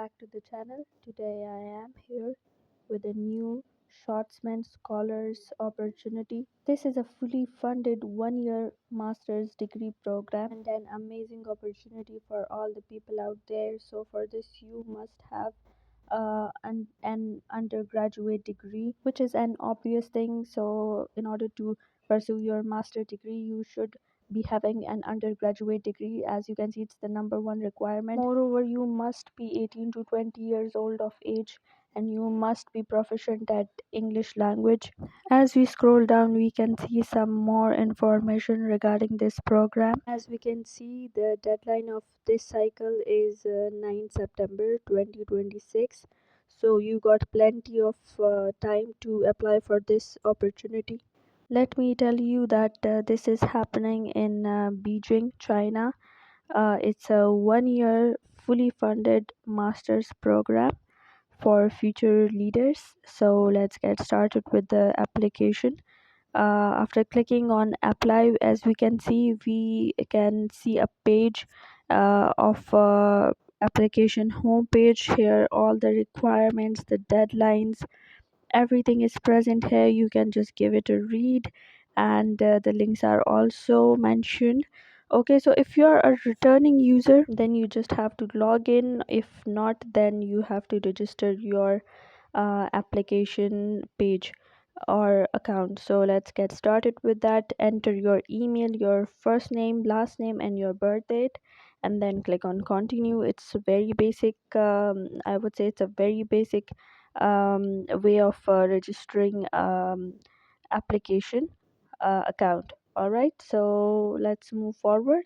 back to the channel. Today I am here with a new Schwarzman Scholars opportunity. This is a fully funded 1 year master's degree program and an amazing opportunity for all the people out there. So for this you must have an undergraduate degree, which is an obvious thing. So in order to pursue your master degree you should be having an undergraduate degree. As you can see, it's the number one requirement. Moreover, you must be 18 to 20 years old of age and you must be proficient at English language. As we scroll down, we can see some more information regarding this program. As we can see, the deadline of this cycle is 9 September 2026. So you got plenty of time to apply for this opportunity. Let me tell you that this is happening in Beijing, China. It's a 1 year fully funded master's program for future leaders. So let's get started with the application. After clicking on apply, as we can see a page of application homepage. Here all the requirements, the deadlines, everything is present here. You can just give it a read, and the links are also mentioned. Okay, so if you're a returning user, then you just have to log in. If not, then you have to register your application page or account. So let's get started with that. Enter your email, your first name, last name, and your birth date, and then click on continue. It's a very basic, I would say it's a very basic way of registering application account. All right, so let's move forward.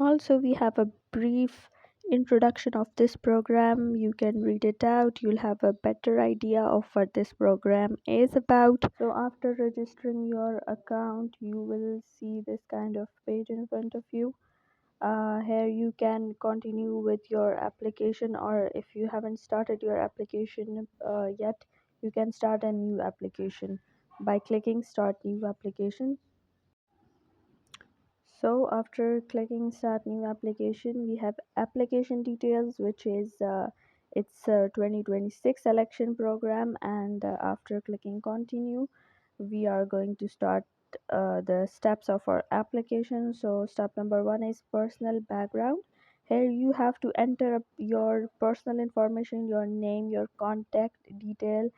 Also, we have a brief introduction of this program. You can read it out. You'll have a better idea of what this program is about. So after registering your account, you will see this kind of page in front of you. Here you can continue with your application, or if you haven't started your application yet, you can start a new application by clicking start new application. So after clicking start new application, we have application details, which is it's a 2026 selection program. And after clicking continue, we are going to start the steps of our application. So step number one is personal background. Here you have to enter your personal information, your name, your contact detail,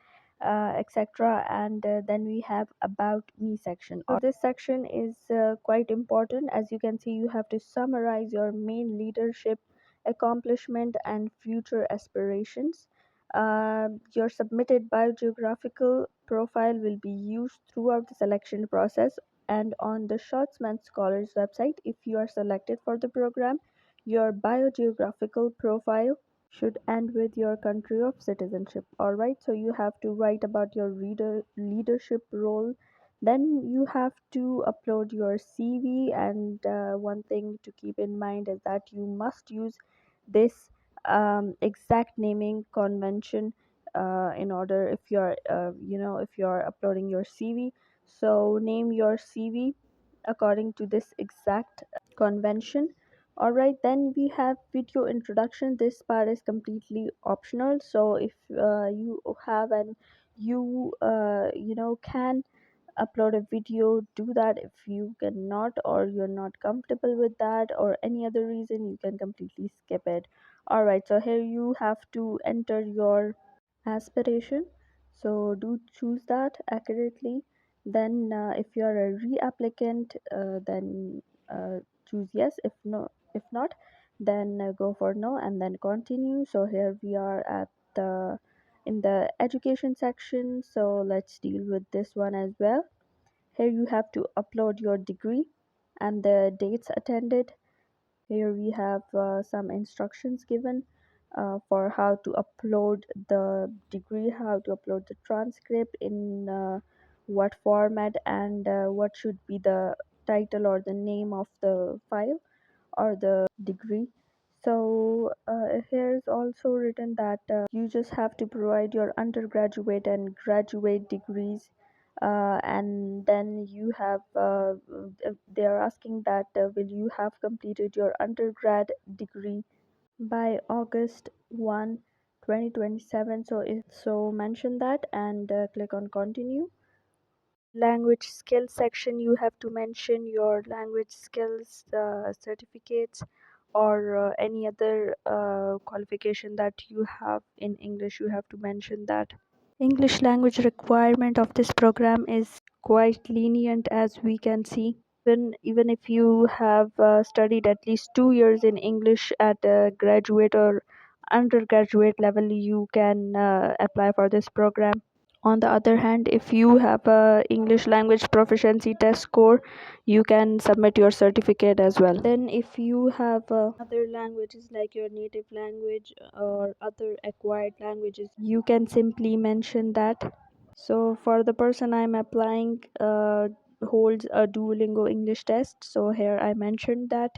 etc. And then we have about me section. So this section is quite important. As you can see, you have to summarize your main leadership accomplishment and future aspirations. Your submitted biogeographical profile will be used throughout the selection process and on the Schwarzman Scholars website. If you are selected for the program, your biogeographical profile should end with your country of citizenship. All right, so you have to write about your leadership role. Then you have to upload your CV, and one thing to keep in mind is that you must use this exact naming convention in order, if you're if you're uploading your CV. So name your CV according to this exact convention. All right, then we have video introduction. This part is completely optional. So if you have an you can upload a video, do that. If you cannot, or you're not comfortable with that, or any other reason, you can completely skip it. All right, so here you have to enter your aspiration. So do choose that accurately. Then if you're a reapplicant, then choose yes. If not, then go for no and then continue. So here we are at the in the education section. So let's deal with this one as well. Here you have to upload your degree and the dates attended. Here we have some instructions given for how to upload the degree, how to upload the transcript, in what format, and what should be the title or the name of the file or the degree. So here's also written that you just have to provide your undergraduate and graduate degrees, and then you have they are asking that will you have completed your undergrad degree by August 1 2027. So mention that and click on continue. Language skills section, you have to mention your language skills certificates or any other qualification that you have in English. You have to mention that. English language requirement of this program is quite lenient, as we can see. Even if you have studied at least 2 years in English at a graduate or undergraduate level, you can apply for this program. On the other hand, if you have a English language proficiency test score, you can submit your certificate as well. Then if you have other languages like your native language or other acquired languages, you can simply mention that. So for the person I'm applying holds a Duolingo English test, so here I mentioned that.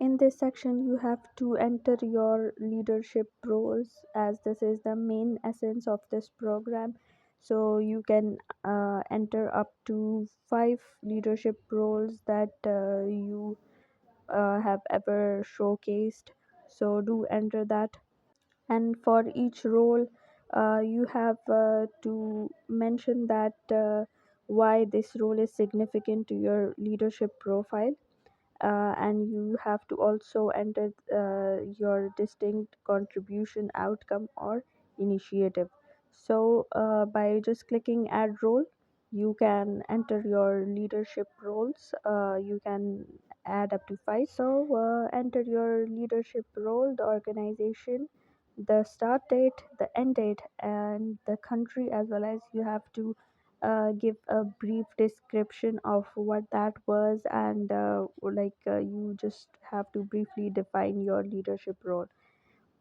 In this section, you have to enter your leadership roles, as this is the main essence of this program. So you can enter up to 5 leadership roles that you have ever showcased. So do enter that. And for each role, you have to mention that why this role is significant to your leadership profile, and you have to also enter your distinct contribution outcome or initiative. So by just clicking add role, you can enter your leadership roles. You can add up to 5. So enter your leadership role, the organization, the start date, the end date, and the country, as well as you have to give a brief description of what that was, and you just have to briefly define your leadership role.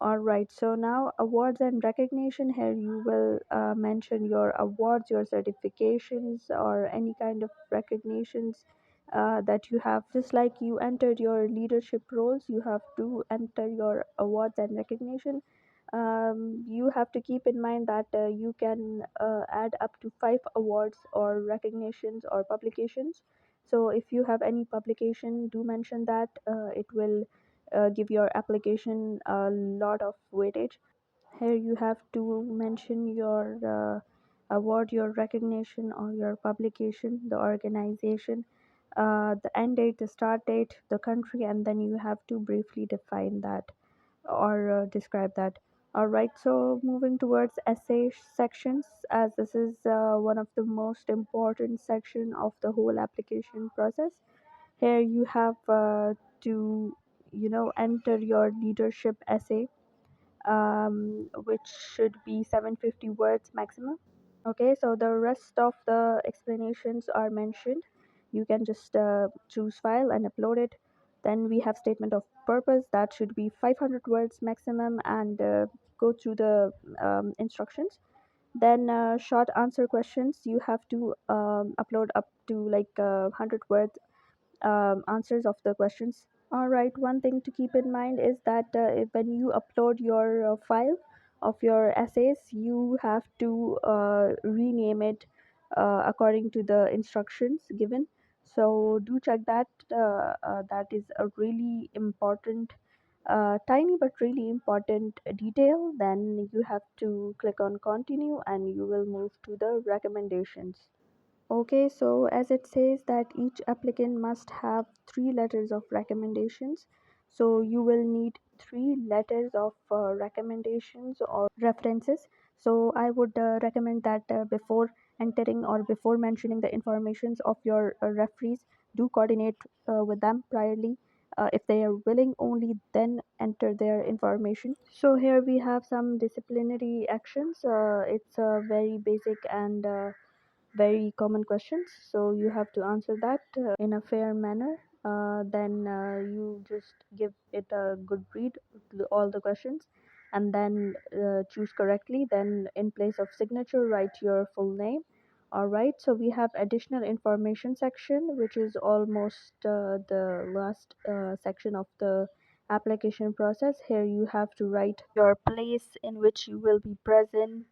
All right, so now awards and recognition. Here you will mention your awards, your certifications, or any kind of recognitions that you have. Just like you entered your leadership roles, you have to enter your awards and recognition. You have to keep in mind that you can add up to 5 awards or recognitions or publications. So if you have any publication, do mention that. It will give your application a lot of weightage. Here you have to mention your award, your recognition, or your publication, the organization, the end date, the start date, the country, and then you have to briefly define that or describe that. All right, so moving towards essay sections, as this is one of the most important section of the whole application process. Here you have to enter your leadership essay, which should be 750 words maximum. Okay, so the rest of the explanations are mentioned. You can just choose file and upload it. Then we have statement of purpose, that should be 500 words maximum, and go through the instructions. Then short answer questions, you have to upload up to like 100 words answers of the questions. All right, one thing to keep in mind is that when you upload your file of your essays, you have to rename it according to the instructions given. So do check that. That is a really important, tiny but really important detail. Then you have to click on continue and you will move to the recommendations. Okay, so as it says that each applicant must have 3 letters of recommendations. So you will need 3 letters of recommendations or references. So I would recommend that before entering or before mentioning the informations of your referees, do coordinate with them priorly. If they are willing, only then enter their information. So here we have some disciplinary actions. It's very basic and very common questions, so you have to answer that in a fair manner. Then you just give it a good read to all the questions, and then choose correctly. Then in place of signature, write your full name. All right, so we have additional information section, which is almost the last section of the application process. Here you have to write your place in which you will be present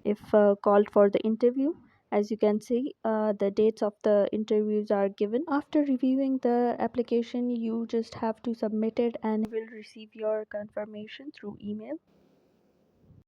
if called for the interview. As you can see, the dates of the interviews are given. After reviewing the application, you just have to submit it and you will receive your confirmation through email.